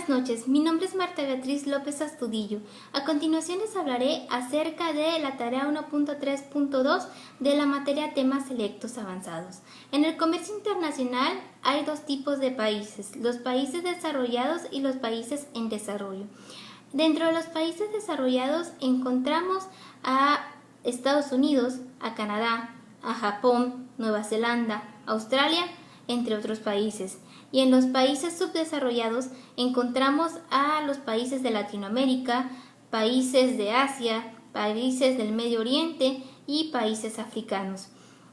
Buenas noches, mi nombre es Marta Beatriz López Astudillo. A continuación les hablaré acerca de la tarea 1.3.2 de la materia temas selectos avanzados. En el comercio internacional hay dos tipos de países, los países desarrollados y los países en desarrollo. Dentro de los países desarrollados encontramos a Estados Unidos, a Canadá, a Japón, Nueva Zelanda, Australia, entre otros países. Y en los países subdesarrollados encontramos a los países de Latinoamérica, países de Asia, países del Medio Oriente y países africanos.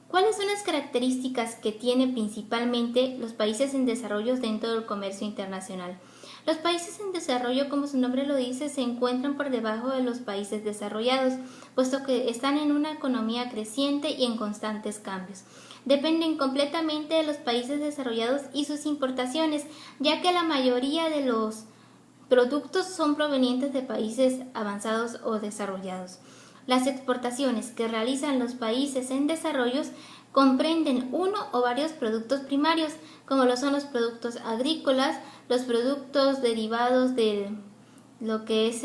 ¿Cuáles son las características que tienen principalmente los países en desarrollo dentro del comercio internacional? Los países en desarrollo, como su nombre lo dice, se encuentran por debajo de los países desarrollados, puesto que están en una economía creciente y en constantes cambios. Dependen completamente de los países desarrollados y sus importaciones, ya que la mayoría de los productos son provenientes de países avanzados o desarrollados. Las exportaciones que realizan los países en desarrollo comprenden uno o varios productos primarios, como lo son los productos agrícolas, los productos derivados de lo que es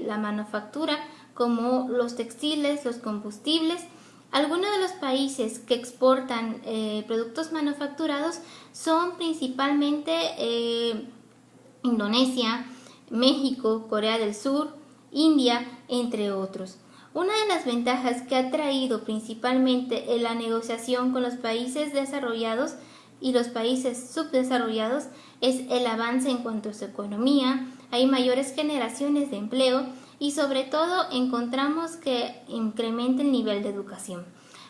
la manufactura, como los textiles, los combustibles. Algunos de los países que exportan productos manufacturados son principalmente Indonesia, México, Corea del Sur, India, entre otros. Una de las ventajas que ha traído principalmente en la negociación con los países desarrollados y los países subdesarrollados es el avance en cuanto a su economía, hay mayores generaciones de empleo y sobre todo encontramos que incrementa el nivel de educación.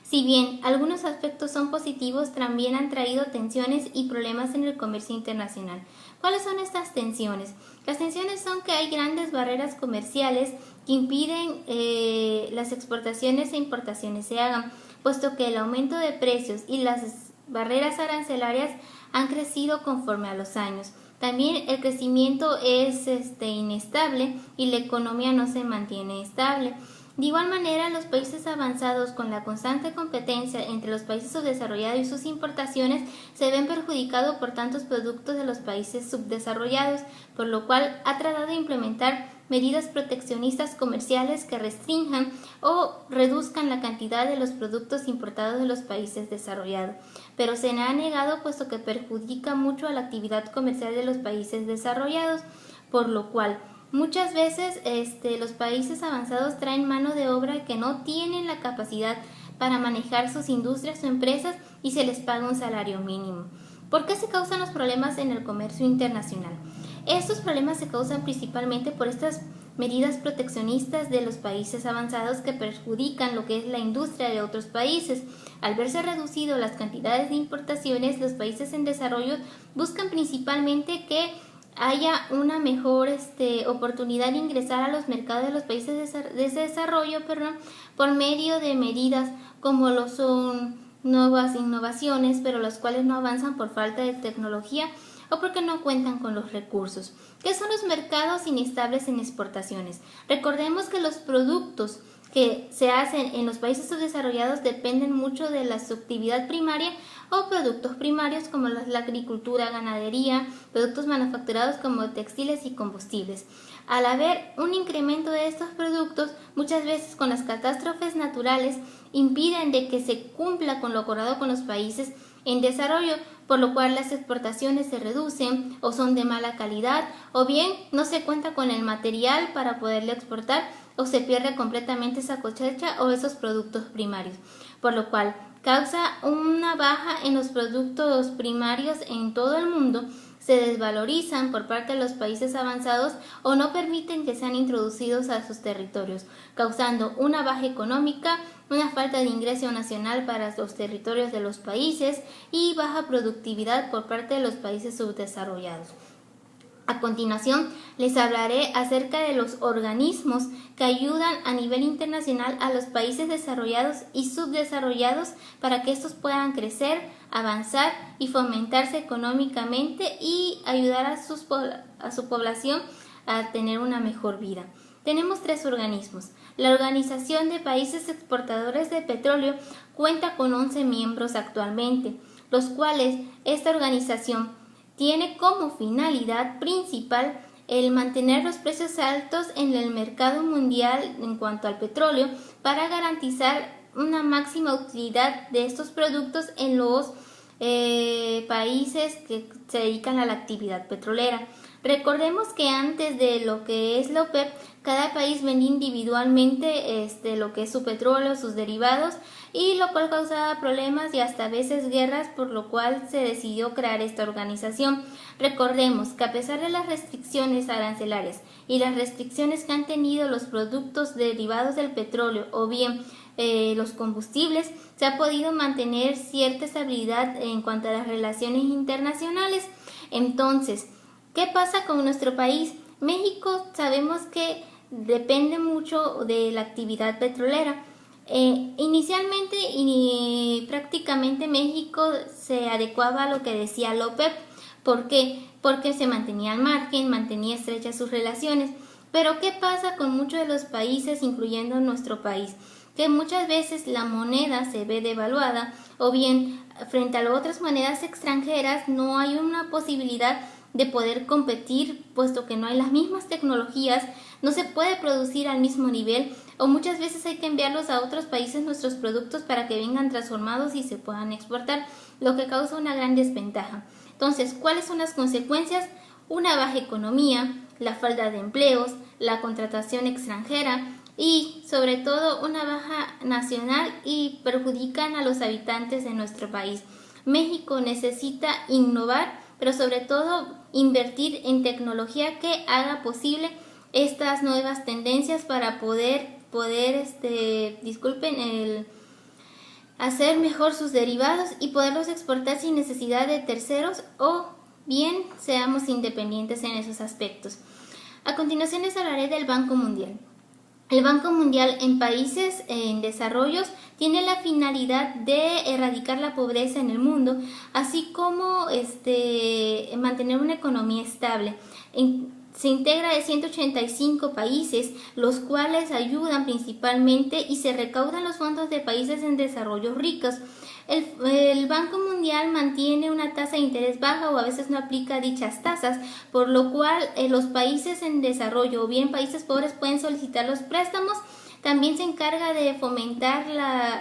Si bien algunos aspectos son positivos, también han traído tensiones y problemas en el comercio internacional. ¿Cuáles son estas tensiones? Las tensiones son que hay grandes barreras comerciales que impiden las exportaciones e importaciones se hagan, puesto que el aumento de precios y las barreras arancelarias han crecido conforme a los años. También el crecimiento es inestable y la economía no se mantiene estable. De igual manera, los países avanzados, con la constante competencia entre los países subdesarrollados y sus importaciones, se ven perjudicados por tantos productos de los países subdesarrollados, por lo cual ha tratado de implementar medidas proteccionistas comerciales que restrinjan o reduzcan la cantidad de los productos importados de los países desarrollados, pero se ha negado puesto que perjudica mucho a la actividad comercial de los países desarrollados, por lo cual muchas veces los países avanzados traen mano de obra que no tienen la capacidad para manejar sus industrias o empresas y se les paga un salario mínimo. ¿Por qué se causan los problemas en el comercio internacional? Estos problemas se causan principalmente por estas medidas proteccionistas de los países avanzados que perjudican lo que es la industria de otros países. Al verse reducido las cantidades de importaciones, los países en desarrollo buscan principalmente que haya una mejor oportunidad de ingresar a los mercados de los países de desarrollo, por medio de medidas como lo son nuevas innovaciones, pero las cuales no avanzan por falta de tecnología o porque no cuentan con los recursos. ¿Qué son los mercados inestables en exportaciones? Recordemos que los productos que se hacen en los países subdesarrollados dependen mucho de la actividad primaria o productos primarios como la agricultura, ganadería, productos manufacturados como textiles y combustibles. Al haber un incremento de estos productos, muchas veces con las catástrofes naturales impiden de que se cumpla con lo acordado con los países en desarrollo, por lo cual las exportaciones se reducen o son de mala calidad, o bien no se cuenta con el material para poderle exportar o se pierde completamente esa cosecha o esos productos primarios, por lo cual causa una baja en los productos primarios en todo el mundo, se desvalorizan por parte de los países avanzados o no permiten que sean introducidos a sus territorios, causando una baja económica, una falta de ingreso nacional para los territorios de los países y baja productividad por parte de los países subdesarrollados. A continuación, les hablaré acerca de los organismos que ayudan a nivel internacional a los países desarrollados y subdesarrollados para que estos puedan crecer, avanzar y fomentarse económicamente y ayudar a su población a tener una mejor vida. Tenemos tres organismos. La Organización de Países Exportadores de Petróleo cuenta con 11 miembros actualmente, los cuales esta organización tiene como finalidad principal el mantener los precios altos en el mercado mundial en cuanto al petróleo para garantizar una máxima utilidad de estos productos en los países que se dedican a la actividad petrolera. Recordemos que antes de lo que es la OPEP, cada país vendía individualmente lo que es su petróleo, sus derivados, y lo cual causaba problemas y hasta a veces guerras, por lo cual se decidió crear esta organización. Recordemos que a pesar de las restricciones arancelarias y las restricciones que han tenido los productos derivados del petróleo o bien los combustibles, se ha podido mantener cierta estabilidad en cuanto a las relaciones internacionales. Entonces, ¿qué pasa con nuestro país? México sabemos que depende mucho de la actividad petrolera. Inicialmente y prácticamente México se adecuaba a lo que decía la OPEP. ¿Por qué? Porque se mantenía al margen, mantenía estrechas sus relaciones. Pero ¿qué pasa con muchos de los países, incluyendo nuestro país? Que muchas veces la moneda se ve devaluada o bien frente a otras monedas extranjeras no hay una posibilidad de poder competir, puesto que no hay las mismas tecnologías, no se puede producir al mismo nivel o muchas veces hay que enviarlos a otros países nuestros productos para que vengan transformados y se puedan exportar, lo que causa una gran desventaja. Entonces, ¿cuáles son las consecuencias? Una baja economía, la falta de empleos, la contratación extranjera y sobre todo una baja nacional y perjudican a los habitantes de nuestro país. México necesita innovar, pero sobre todo invertir en tecnología que haga posible estas nuevas tendencias para poder hacer mejor sus derivados y poderlos exportar sin necesidad de terceros o bien seamos independientes en esos aspectos. A continuación les hablaré del Banco Mundial. El Banco Mundial en países en desarrollo tiene la finalidad de erradicar la pobreza en el mundo, así como mantener una economía estable. Se integra de 185 países, los cuales ayudan principalmente y se recaudan los fondos de países en desarrollo ricos. El Banco Mundial mantiene una tasa de interés baja o a veces no aplica dichas tasas, por lo cual los países en desarrollo o bien países pobres pueden solicitar los préstamos. También se encarga de fomentar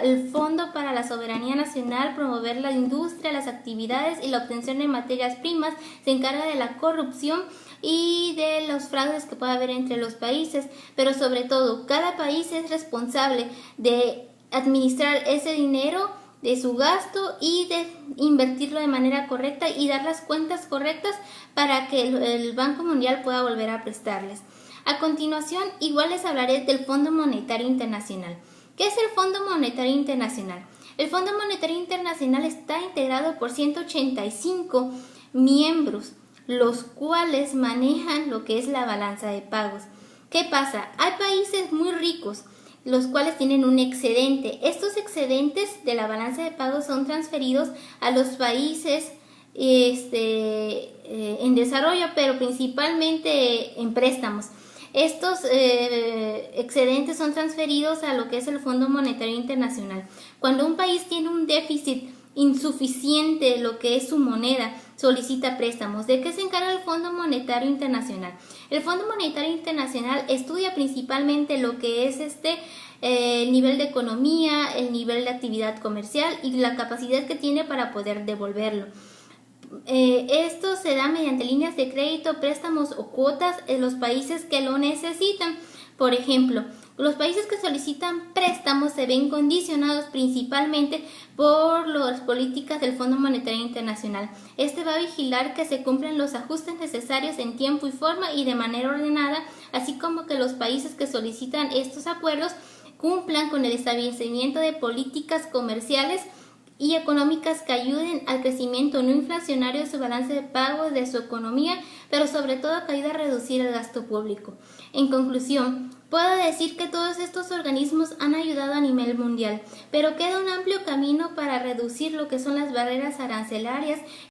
el Fondo para la Soberanía Nacional, promover la industria, las actividades y la obtención de materias primas, se encarga de la corrupción y de los fraudes que pueda haber entre los países, pero sobre todo cada país es responsable de administrar ese dinero de su gasto y de invertirlo de manera correcta y dar las cuentas correctas para que el Banco Mundial pueda volver a prestarles. A continuación, igual les hablaré del Fondo Monetario Internacional. ¿Qué es el Fondo Monetario Internacional? El Fondo Monetario Internacional está integrado por 185 miembros, los cuales manejan lo que es la balanza de pagos. ¿Qué pasa? Hay países muy ricos, los cuales tienen un excedente. Estos excedentes de la balanza de pagos son transferidos a los países en desarrollo, pero principalmente en préstamos. Estos excedentes son transferidos a lo que es el Fondo Monetario Internacional. Cuando un país tiene un déficit insuficiente de lo que es su moneda, solicita préstamos. ¿De qué se encarga el Fondo Monetario Internacional? El Fondo Monetario Internacional estudia principalmente lo que es el nivel de economía, el nivel de actividad comercial y la capacidad que tiene para poder devolverlo. Esto se da mediante líneas de crédito, préstamos o cuotas en los países que lo necesitan. Por ejemplo, los países que solicitan préstamos se ven condicionados principalmente por las políticas del Fondo Monetario Internacional. Este va a vigilar que se cumplan los ajustes necesarios en tiempo y forma y de manera ordenada, así como que los países que solicitan estos acuerdos cumplan con el establecimiento de políticas comerciales y económicas que ayuden al crecimiento no inflacionario de su balance de pagos de su economía, pero sobre todo que ayude a reducir el gasto público. En conclusión, puedo decir que todos estos organismos han ayudado a nivel mundial, pero queda un amplio camino para reducir lo que son las barreras arancelarias